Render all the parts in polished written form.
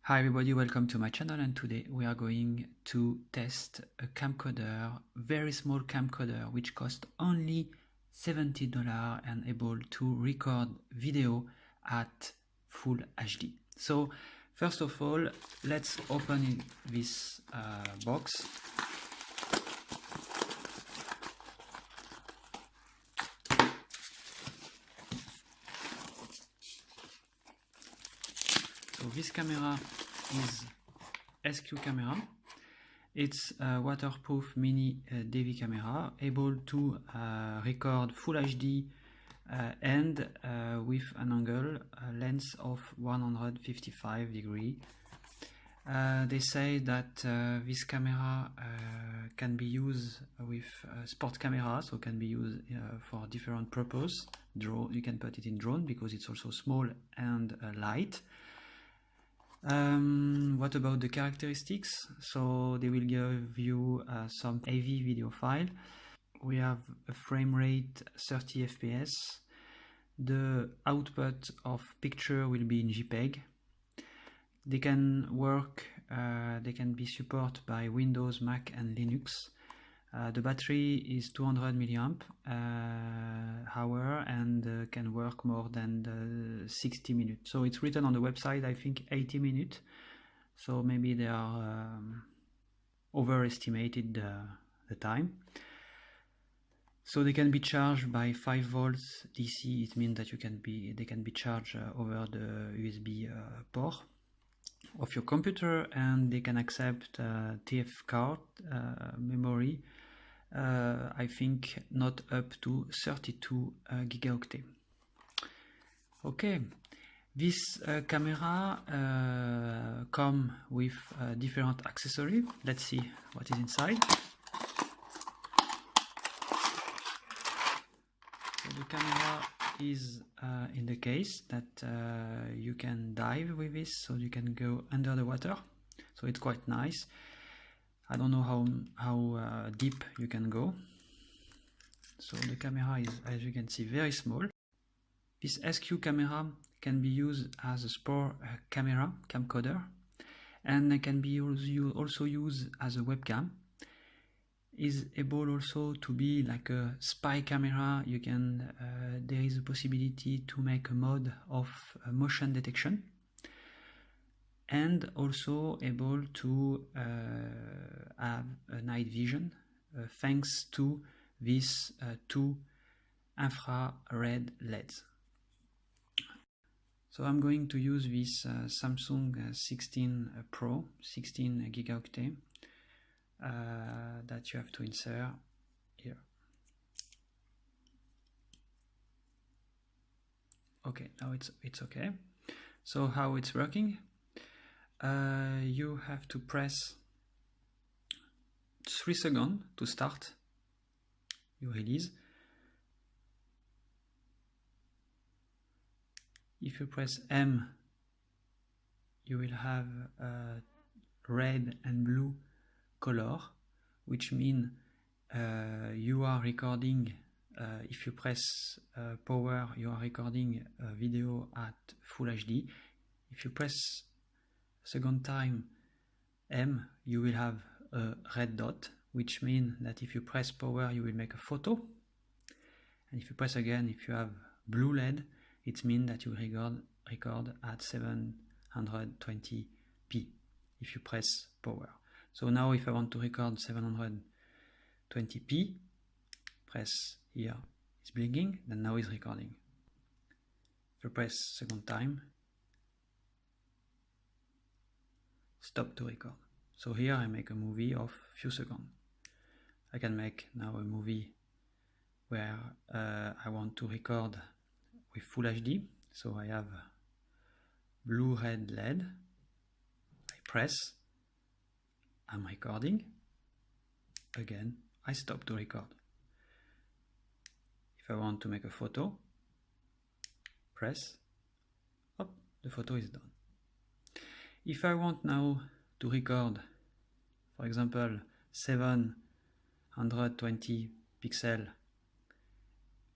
Hi everybody, welcome to my channel, and today we are going to test a camcorder, very small camcorder which costs only $70 and able to record video at full HD. So first of all, let's open this box. So this camera is SQ camera. It's a waterproof mini DV camera, able to record full HD and with an angle lens of 155 degrees. They say that this camera can be used with sport camera, so can be used for different purpose. Drone, you can put it in drone because it's also small and light. What about the characteristics? So they will give you some AV video file. We have a frame rate 30 FPS. The output of picture will be in JPEG. They can work, they can be supported by Windows, Mac and Linux. The battery is 200 milliamp hour and can work more than 60 minutes. So it's written on the website, I think 80 minutes. So maybe they are overestimated the time. So they can be charged by 5 volts DC. It means that they can be charged over the USB port of your computer, and they can accept TF card memory. I think not up to 32 gigaoctane. Okay, this camera come with different accessories. Let's see what is inside. So the camera is in the case that you can dive with this, so you can go under the water. So it's quite nice. I don't know how deep you can go. So the camera is, as you can see, very small. This SQ camera can be used as a sport camera, camcorder, and it can be also used as a webcam. Is able also to be like a spy camera. You can there is a possibility to make a mode of motion detection, and also able to have a night vision thanks to these two infrared LEDs. So I'm going to use this Samsung 16 Pro 16 gigaoctane that you have to insert here. Okay, now it's okay. So how it's working? You have to press 3 seconds to start your release. If you press M, you will have red and blue color, which means you are recording. If you press power, you are recording a video at full HD. If you press second time M, you will have a red dot, which means that if you press power, you will make a photo. And if you press again, if you have blue LED, it means that you record at 720p if you press power. So now if I want to record 720p, press here, it's blinking, then now it's recording. If I press second time, stop to record. So here I make a movie of few seconds. I can make now a movie where I want to record with full HD. So I have blue-red LED. I press, I'm recording. Again, I stop to record. If I want to make a photo, press, up, the photo is done. If I want now to record, for example, 720 pixels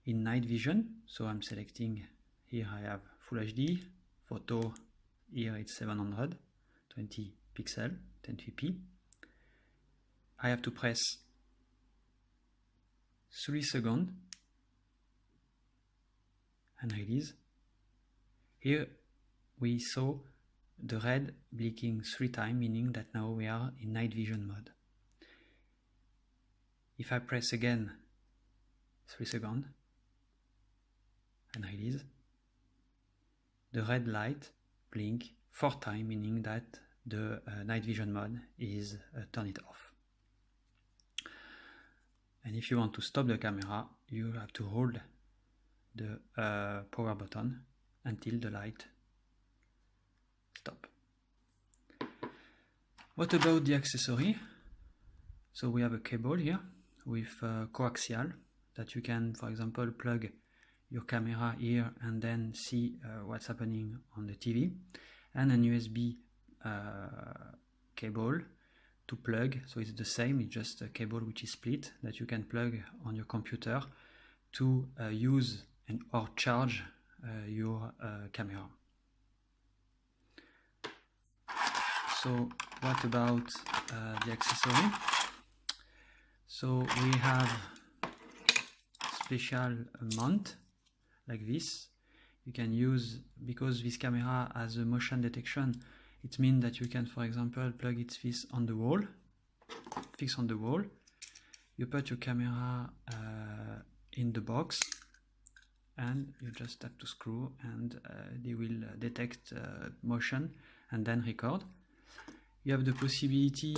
in night vision, so I'm selecting, here I have full HD, photo, here it's 720 20 pixel, 1080p. I have to press 3 seconds and release. Here we saw the red blinking 3 times, meaning that now we are in night vision mode. If I press again 3 seconds and release, the red light blink 4 times, meaning that the night vision mode is turn it off. And if you want to stop the camera, you have to hold the power button until the light stop. What about the accessory? So we have a cable here with coaxial that you can, for example, plug your camera here and then see what's happening on the TV, and an USB cable to plug. So it's the same, it's just a cable which is split that you can plug on your computer to use or charge your camera. So what about the accessory? So we have special mount like this. You can use, because this camera has a motion detection, it means that you can, for example, plug it this on the wall, fix on the wall. You put your camera in the box and you just have to screw, and they will detect motion and then record. You have the possibility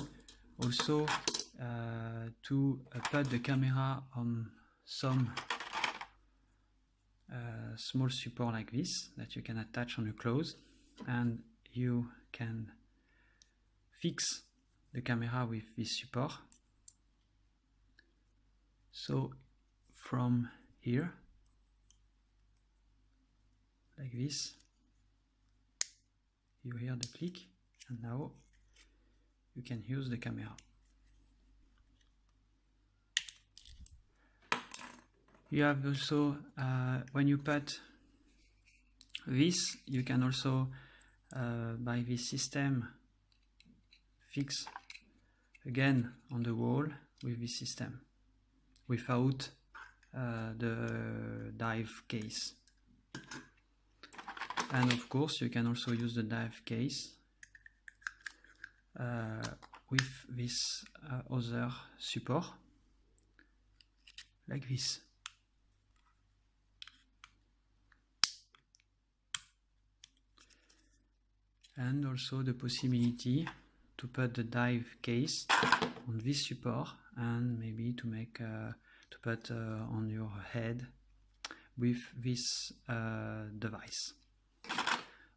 also to put the camera on some small support like this that you can attach on your clothes, and you can fix the camera with this support. So from here, like this, you hear the click, and now you can use the camera. You have also, when you put this, you can also, by this system, fix again on the wall with this system, without the dive case. And of course, you can also use the dive case with this other support, like this. And also the possibility to put the dive case on this support, and maybe to make to put on your head with this device.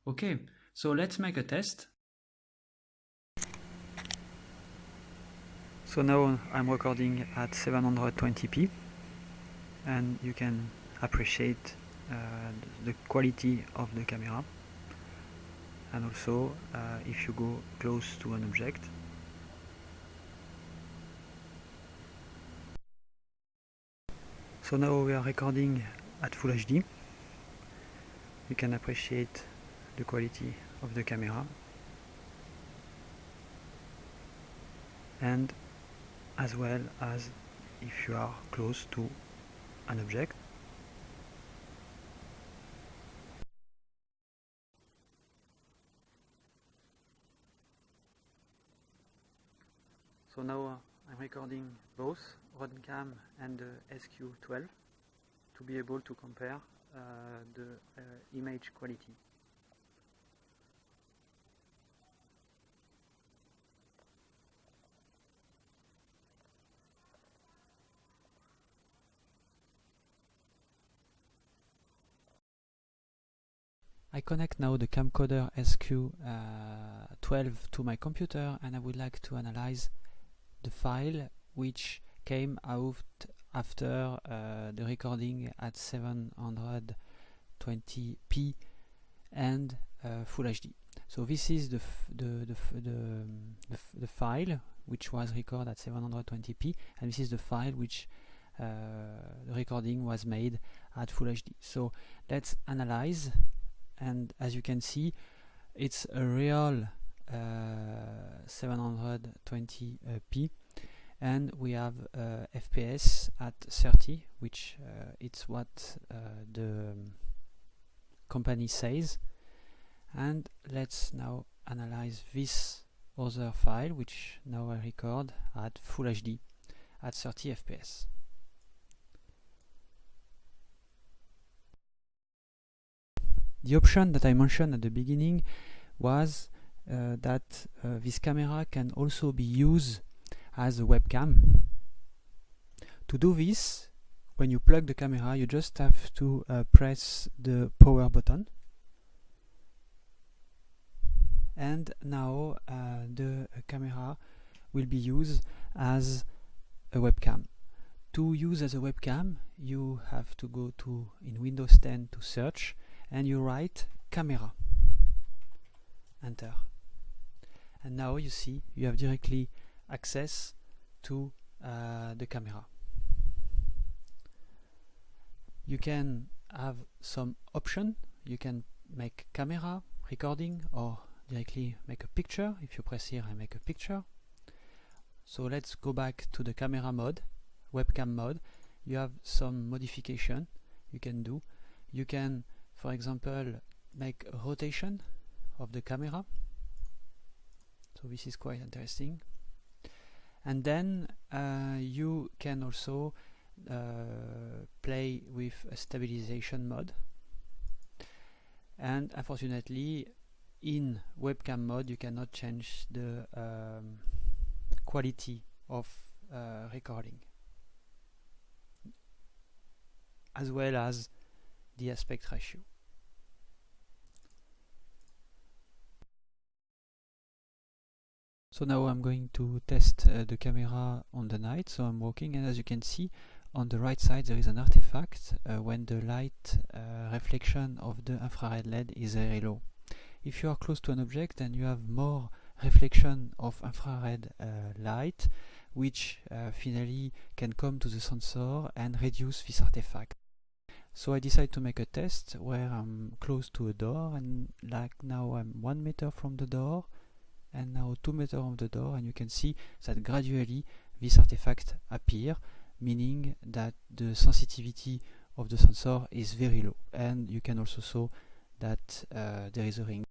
Okay, so let's make a test. So now I'm recording at 720p, and you can appreciate the quality of the camera. And also if you go close to an object. So now we are recording at Full HD. You can appreciate the quality of the camera, and as well as if you are close to an object. So now I'm recording both RunCam and the SQ12 to be able to compare the image quality. I connect now the camcorder SQ12 to my computer, and I would like to analyze the file which came out after the recording at 720p and Full HD. So this is the file which was recorded at 720p, and this is the file which the recording was made at Full HD. So let's analyze, and as you can see, it's a real 720p, and we have FPS at 30, which it's what the company says. And let's now analyze this other file, which now I record at Full HD at 30 FPS. The option that I mentioned at the beginning was that this camera can also be used as a webcam. To do this, when you plug the camera, you just have to press the power button, and now the camera will be used as a webcam. To use as a webcam, you have to go to in Windows 10 to search, and you write camera, enter, and now you see you have directly access to the camera. You can have some option. You can make camera recording or directly make a picture. If you press here and make a picture. So let's go back to the camera mode, webcam mode. You have some modification you can do. You can, for example, make a rotation of the camera. So this is quite interesting. And then you can also play with a stabilization mode. And unfortunately, in webcam mode, you cannot change the quality of recording, as well as the aspect ratio. So now I'm going to test the camera on the night. So I'm walking, and as you can see on the right side there is an artifact when the light reflection of the infrared LED is very low. If you are close to an object, then you have more reflection of infrared light, which finally can come to the sensor and reduce this artifact. So I decided to make a test where I'm close to a door, and like now I'm 1 meter from the door, and now 2 meters from the door, and you can see that gradually this artifact appear, meaning that the sensitivity of the sensor is very low. And you can also see that there is a ring.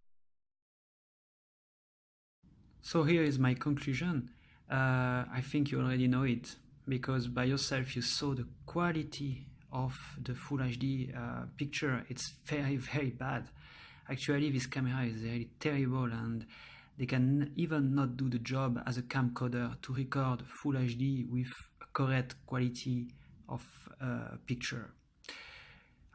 So here is my conclusion. I think you already know it, because by yourself you saw the quality of the Full HD picture. It's very, very bad. Actually, this camera is really terrible, and they can even not do the job as a camcorder to record Full HD with correct quality of picture.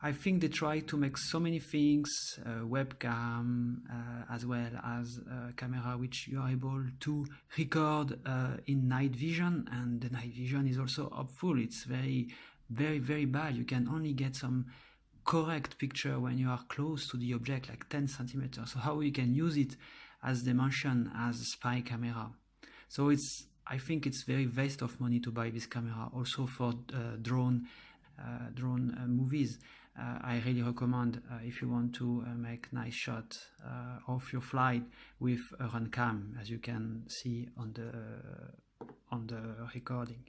I think they try to make so many things, webcam as well as camera, which you are able to record in night vision, and the night vision is also awful. It's very, very, very bad. You can only get some correct picture when you are close to the object, like 10 centimeters. So how you can use it, as they mentioned, as a spy camera. So I think it's very waste of money to buy this camera. Also for drone movies, I really recommend if you want to make nice shot of your flight with a RunCam, as you can see on the recording.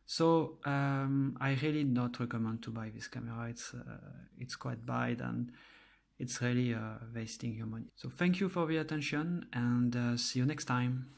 So I really not recommend to buy this camera. It's quite bad, and it's really wasting your money. So thank you for your attention, and see you next time.